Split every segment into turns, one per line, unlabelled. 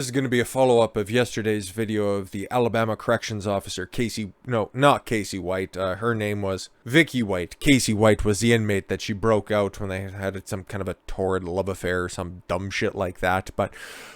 This is going to be a follow-up of yesterday's video of the Alabama corrections officer, not Casey White. Her name was Vicky White. Casey White was the inmate that she broke out when they had some kind of a torrid love affair or some dumb shit like that. But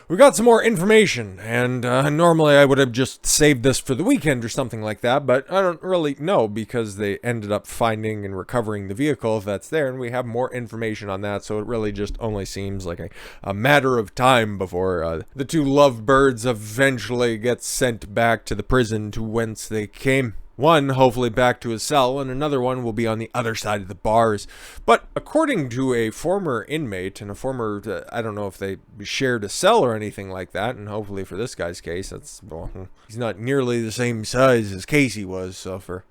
we got some more information, and normally I would have just saved this for the weekend or something like that, but I don't really know because they ended up finding and recovering the vehicle that's there, and we have more information on that, so it really just only seems like a matter of time before the two lovebirds eventually get sent back to the prison to whence they came. One hopefully back to his cell, and another one will be on the other side of the bars. But according to a former inmate and a former, I don't know if they shared a cell or anything like that, and hopefully for this guy's case, he's not nearly the same size as Casey was, so for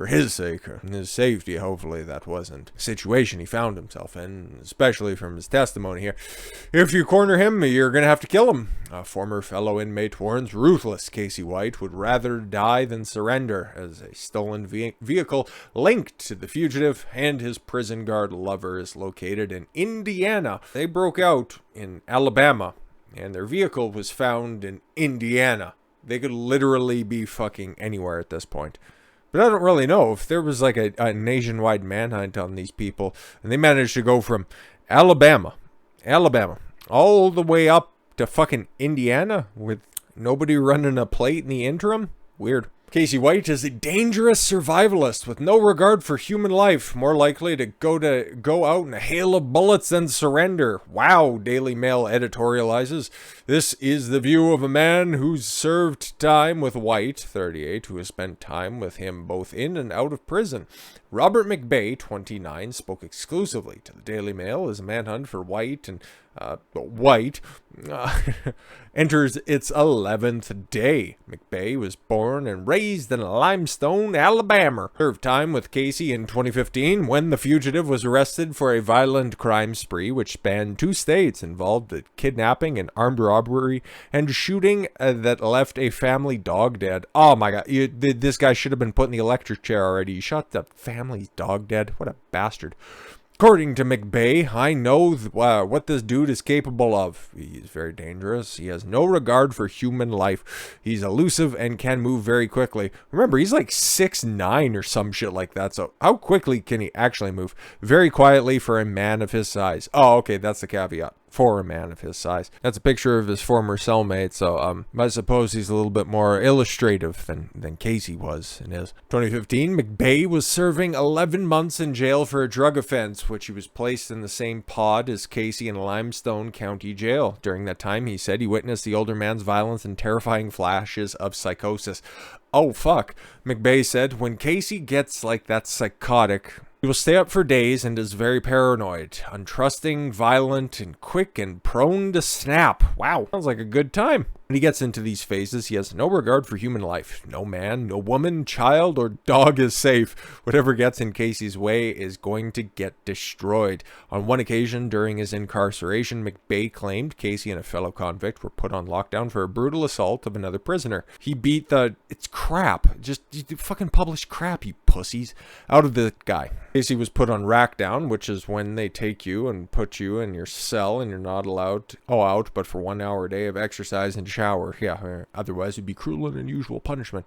his sake and his safety, hopefully that wasn't a situation he found himself in, especially from his testimony here. If you corner him, you're gonna have to kill him. A former fellow inmate warns ruthless Casey White would rather die than surrender as a stolen vehicle linked to the fugitive and his prison guard lover is located in Indiana. They broke out in Alabama, and their vehicle was found in Indiana. They could literally be fucking anywhere at this point. But I don't really know if there was like a nationwide manhunt on these people, and they managed to go from Alabama, all the way up to fucking Indiana with nobody running a plate in the interim. Weird. Casey White is a dangerous survivalist with no regard for human life, more likely to go out in a hail of bullets than surrender. Wow, Daily Mail editorializes. This is the view of a man who's served time with White, 38, who has spent time with him both in and out of prison. Robert McBay, 29, spoke exclusively to the Daily Mail as a manhunt for White and White enters its 11th day. McBay was born and raised in Limestone, Alabama. Served time with Casey in 2015 when the fugitive was arrested for a violent crime spree which spanned 2 states, involved a kidnapping and armed robbery and shooting that left a family dog dead. Oh my god, this guy should have been put in the electric chair already. You shot the family's dog dead? What a bastard. According to McBay, I know what this dude is capable of. He's very dangerous. He has no regard for human life. He's elusive and can move very quickly. Remember, he's like 6'9" or some shit like that. So how quickly can he actually move? Very quietly for a man of his size. Oh, okay, that's the caveat. For a man of his size. That's a picture of his former cellmate, so I suppose he's a little bit more illustrative than Casey was in his. 2015, McBay was serving 11 months in jail for a drug offense, which he was placed in the same pod as Casey in Limestone County Jail. During that time, he said he witnessed the older man's violence and terrifying flashes of psychosis. Oh, fuck. McBay said, when Casey gets like that psychotic, he will stay up for days and is very paranoid, untrusting, violent, and quick and prone to snap. Wow, sounds like a good time. When he gets into these phases, he has no regard for human life. No man, no woman, child, or dog is safe. Whatever gets in Casey's way is going to get destroyed. On one occasion during his incarceration, McBay claimed Casey and a fellow convict were put on lockdown for a brutal assault of another prisoner. He beat it's crap. Just you fucking publish crap, you pussies, out of the guy. Casey was put on rackdown, which is when they take you and put you in your cell and you're not allowed to go out but for 1 hour a day of exercise and shower. Yeah, otherwise it'd be cruel and unusual punishment.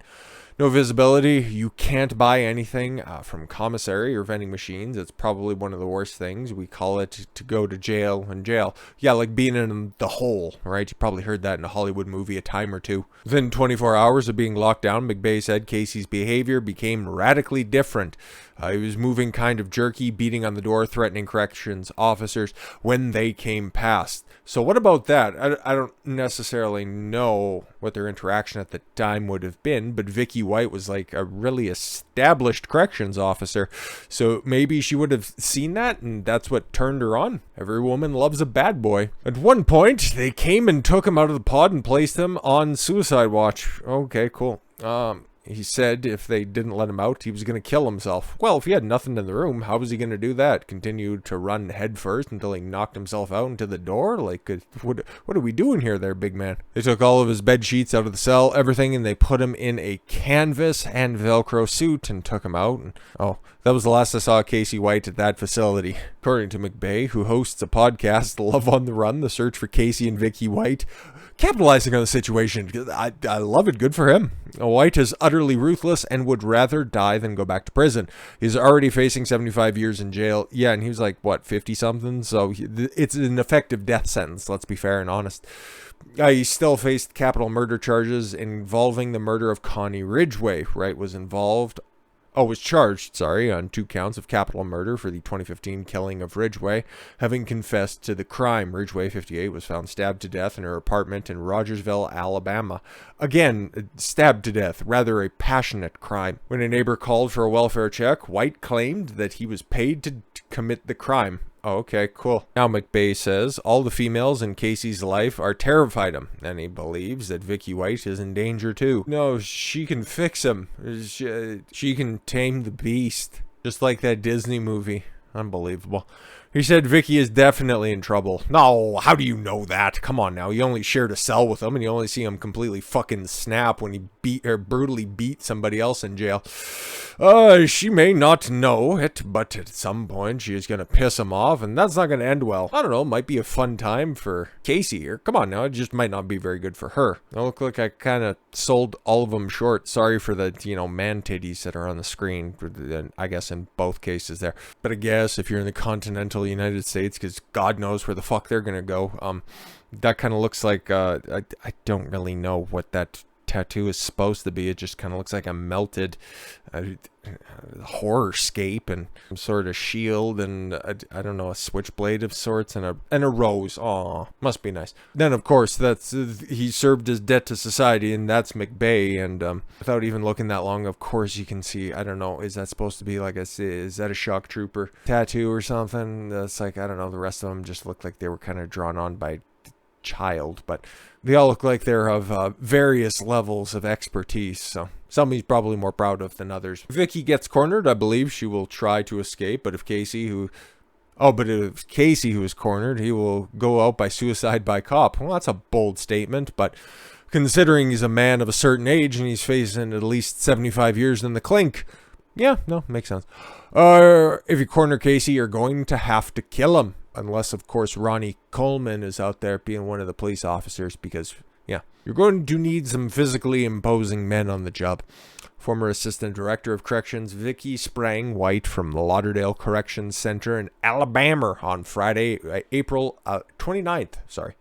No visibility. You can't buy anything from commissary or vending machines. It's probably one of the worst things. We call it to go to jail and jail. Yeah, like being in the hole, right? You probably heard that in a Hollywood movie a time or two. Within 24 hours of being locked down, McBay said Casey's behavior became radically different. He was moving kind of jerky, beating on the door, threatening corrections officers when they came past. So what about that? I don't necessarily know what their interaction at the time would have been, but Vicky White was like a really established corrections officer, so maybe she would have seen that and that's what turned her on. Every woman loves a bad boy. At one point, they came and took him out of the pod and placed him on suicide watch. Okay, cool. He said if they didn't let him out, he was going to kill himself. Well, if he had nothing in the room, how was he going to do that? Continue to run head first until he knocked himself out into the door? Like, what are we doing here there, big man? They took all of his bed sheets out of the cell, everything, and they put him in a canvas and Velcro suit and took him out. And, that was the last I saw Casey White at that facility. According to McBay, who hosts a podcast, Love on the Run, the search for Casey and Vicky White, capitalizing on the situation. I love it. Good for him. White is utterly ruthless and would rather die than go back to prison. He's already facing 75 years in jail. Yeah, and he was like, what, 50-something? So it's an effective death sentence, let's be fair and honest. He still faced capital murder charges involving the murder of Connie Ridgway. Wright was charged on 2 counts of capital murder for the 2015 killing of Ridgway, having confessed to the crime. Ridgway, 58, was found stabbed to death in her apartment in Rogersville, Alabama. Again, stabbed to death, rather a passionate crime. When a neighbor called for a welfare check, White claimed that he was paid to commit the crime. Oh, okay, cool. Now McBay says all the females in Casey's life are terrified him, and he believes that Vicky White is in danger too. No, she can fix him. She can tame the beast. Just like that Disney movie. Unbelievable. He said Vicky is definitely in trouble. No, how do you know that? Come on now. You only shared a cell with him, and you only see him completely fucking snap when he brutally beat somebody else in jail. She may not know it, but at some point she is going to piss him off, and that's not going to end well. I don't know. Might be a fun time for Casey here. Come on now. It just might not be very good for her. I look like I kind of sold all of them short. Sorry for the, man titties that are on the screen. I guess in both cases there. But I guess if you're in the continental United States, because God knows where the fuck they're going to go, that kind of looks like, I don't really know what that tattoo is supposed to be. It just kind of looks like a melted horror scape and some sort of shield and I don't know, a switchblade of sorts and a rose. Aw, must be nice. Then of course that's he served his debt to society, and that's McBay. And without even looking that long, of course you can see, I don't know, is that supposed to be like is that a shock trooper tattoo or something? That's like, I don't know, the rest of them just look like they were kind of drawn on by child, but they all look like they're of various levels of expertise, so some he's probably more proud of than others. If Vicky gets cornered, I believe she will try to escape, but if Casey, who is cornered, he will go out by suicide by cop. Well, that's a bold statement, but considering he's a man of a certain age and he's facing at least 75 years in the clink, yeah, no, makes sense. If you corner Casey, you're going to have to kill him. Unless, of course, Ronnie Coleman is out there being one of the police officers, because, yeah, you're going to need some physically imposing men on the job. Former Assistant Director of Corrections Vicky sprang White from the Lauderdale Corrections Center in Alabama on Friday, April 29th,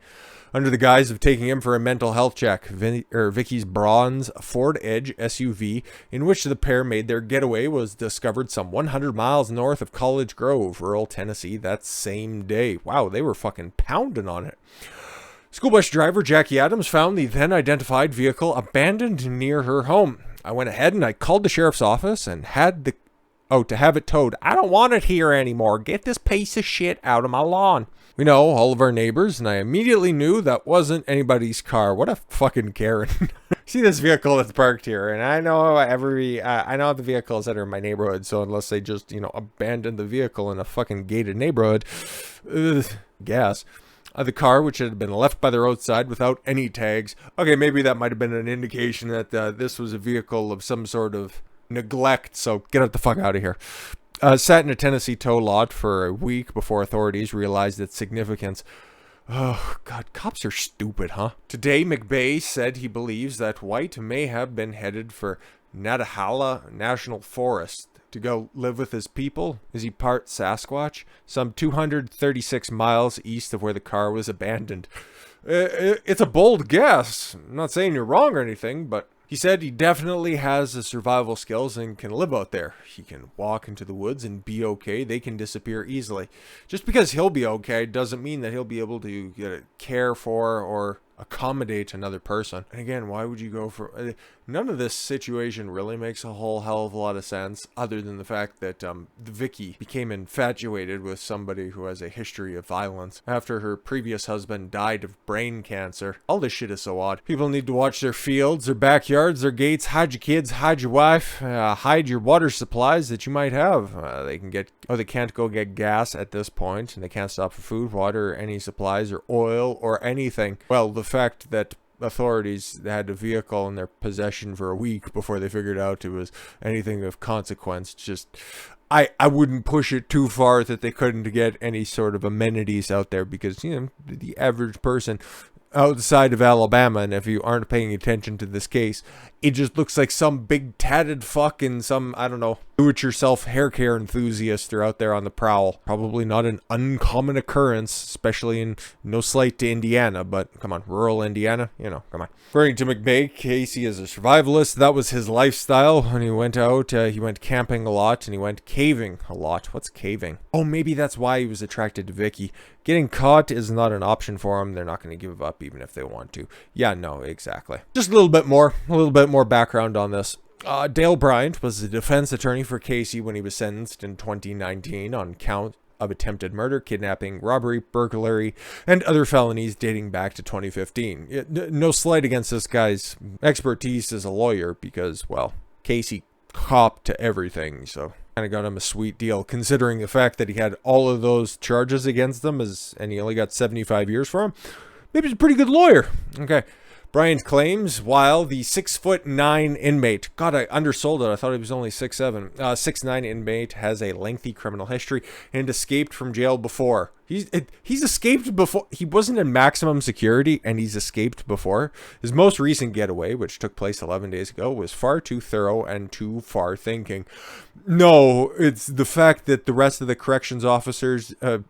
under the guise of taking him for a mental health check. Vicky's bronze Ford Edge SUV, in which the pair made their getaway, was discovered some 100 miles north of College Grove, rural Tennessee, that same day. Wow, they were fucking pounding on it. School bus driver Jackie Adams found the then-identified vehicle abandoned near her home. I went ahead and I called the sheriff's office and had to have it towed. I don't want it here anymore. Get this piece of shit out of my lawn. We know all of our neighbors, and I immediately knew that wasn't anybody's car. What a fucking Karen. See this vehicle that's parked here, and I know I know the vehicles that are in my neighborhood, so unless they just, abandon the vehicle in a fucking gated neighborhood, gas. The car, which had been left by the roadside without any tags. Okay, maybe that might have been an indication that this was a vehicle of some sort of neglect, so get the fuck out of here. Sat in a Tennessee tow lot for a week before authorities realized its significance. Oh, God, cops are stupid, huh? Today, McBay said he believes that White may have been headed for Natahala National Forest to go live with his people. Is he part Sasquatch? Some 236 miles east of where the car was abandoned. It's a bold guess. I'm not saying you're wrong or anything, but he said he definitely has the survival skills and can live out there. He can walk into the woods and be okay. They can disappear easily. Just because he'll be okay doesn't mean that he'll be able to care for or accommodate another person. And again, why would you go for... None of this situation really makes a whole hell of a lot of sense, other than the fact that Vicky became infatuated with somebody who has a history of violence after her previous husband died of brain cancer. All this shit is so odd. People need to watch their fields, their backyards, their gates, hide your kids, hide your wife, hide your water supplies that you might have. They can't go get gas at this point, and they can't stop for food, water, or any supplies, or oil, or anything. Well, the fact that authorities had a vehicle in their possession for a week before they figured out it was anything of consequence, just... I wouldn't push it too far that they couldn't get any sort of amenities out there, because, the average person... outside of Alabama, and if you aren't paying attention to this case, it just looks like some big tatted fuck and some, I don't know, do-it-yourself hair care enthusiasts are out there on the prowl. Probably not an uncommon occurrence, especially in, no slight to Indiana, but come on, rural Indiana, you know, come on. According to McBay, Casey is a survivalist. That was his lifestyle. When he went out, he went camping a lot, and he went caving a lot. What's caving? Oh, maybe that's why he was attracted to Vicky. Getting caught is not an option for him. They're not going to give up even if they want to. Yeah, no, exactly. Just a little bit more background on this. Dale Bryant was the defense attorney for Casey when he was sentenced in 2019 on count of attempted murder, kidnapping, robbery, burglary, and other felonies dating back to 2015. No slight against this guy's expertise as a lawyer because, well, Casey copped to everything, so kind of got him a sweet deal considering the fact that he had all of those charges against him and he only got 75 years for him. Maybe he's a pretty good lawyer. Okay. Bryant claims while the 6'9" inmate, God, I undersold it. I thought he was only 6'7". 6'9" inmate has a lengthy criminal history and escaped from jail before. He's escaped before. He wasn't in maximum security and he's escaped before. His most recent getaway, which took place 11 days ago, was far too thorough and too far thinking. No, it's the fact that the rest of the corrections officers, I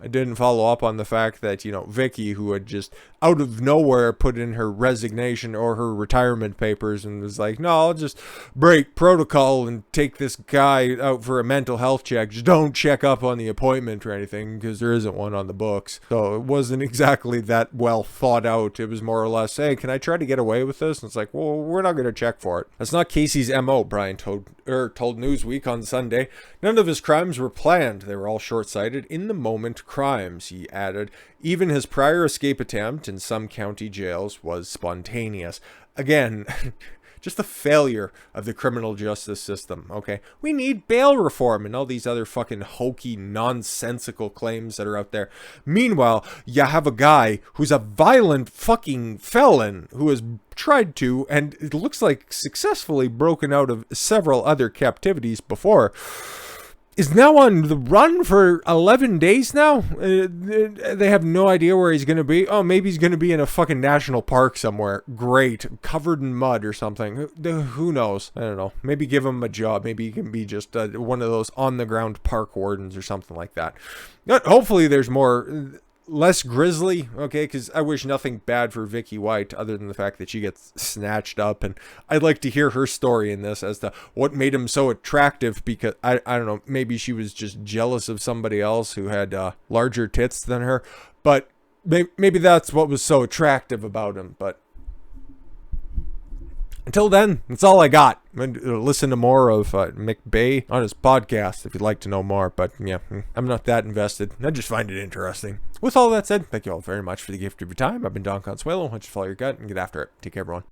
didn't follow up on the fact that, Vicky, who had just out of nowhere put in her resignation or her retirement papers and was like, no, I'll just break protocol and take this guy out for a mental health check. Just don't check up on the appointment or anything because there isn't one on the books. So it wasn't exactly that well thought out. It was more or less, hey, can I try to get away with this? And it's like, well, we're not going to check for it. That's not Casey's MO, Brian told Newsweek on Sunday. None of his crimes were planned. They were all short-sighted, in-the-moment crimes, he added. Even his prior escape attempt in some county jails was spontaneous. Again, just the failure of the criminal justice system, okay? We need bail reform and all these other fucking hokey, nonsensical claims that are out there. Meanwhile, you have a guy who's a violent fucking felon who has tried to, and it looks like successfully broken out of several other captivities before, is now on the run for 11 days now. They have no idea where he's going to be. Oh, maybe he's going to be in a fucking national park somewhere. Great. Covered in mud or something. Who knows? I don't know. Maybe give him a job. Maybe he can be just one of those on-the-ground park wardens or something like that. Hopefully there's less grisly, okay, because I wish nothing bad for Vicky White other than the fact that she gets snatched up, and I'd like to hear her story in this as to what made him so attractive, because I don't know, maybe she was just jealous of somebody else who had larger tits than her, but maybe that's what was so attractive about him. But until then, that's all I got. I'm going to listen to more of McBay on his podcast if you'd like to know more. But yeah, I'm not that invested. I just find it interesting. With all that said, thank you all very much for the gift of your time. I've been Don Consuelo. Why don't you follow your gut and get after it. Take care, everyone.